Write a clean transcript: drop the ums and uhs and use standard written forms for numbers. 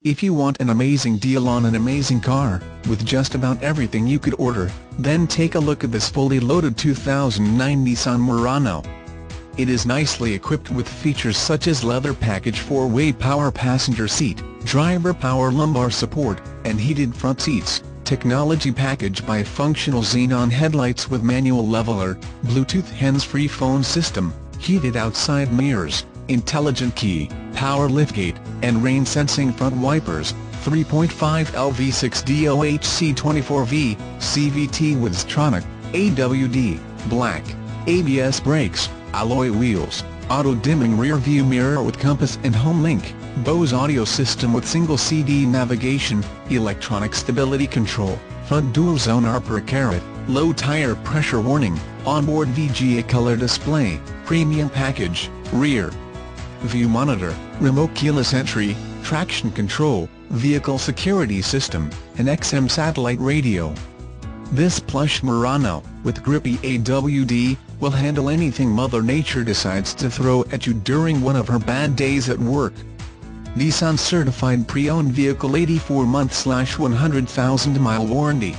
If you want an amazing deal on an amazing car, with just about everything you could order, then take a look at this fully loaded 2009 Nissan Murano. It is nicely equipped with features such as leather package 4-way power passenger seat, driver power lumbar support, and heated front seats, technology package by functional xenon headlights with manual leveler, Bluetooth hands-free phone system, heated outside mirrors, intelligent key, power liftgate, and rain-sensing front wipers, 3.5L V6 DOHC24V, CVT with Stronic, AWD, black, ABS brakes, alloy wheels, auto-dimming rear-view mirror with compass and home link, Bose audio system with single CD navigation, electronic stability control, front dual-zone ARP/Carrot, low tire pressure warning, onboard VGA color display, premium package, rear view monitor, remote keyless entry, traction control, vehicle security system, and XM satellite radio. This plush Murano, with grippy AWD, will handle anything Mother Nature decides to throw at you during one of her bad days at work. Nissan certified pre-owned vehicle 84-month/100,000 mile warranty.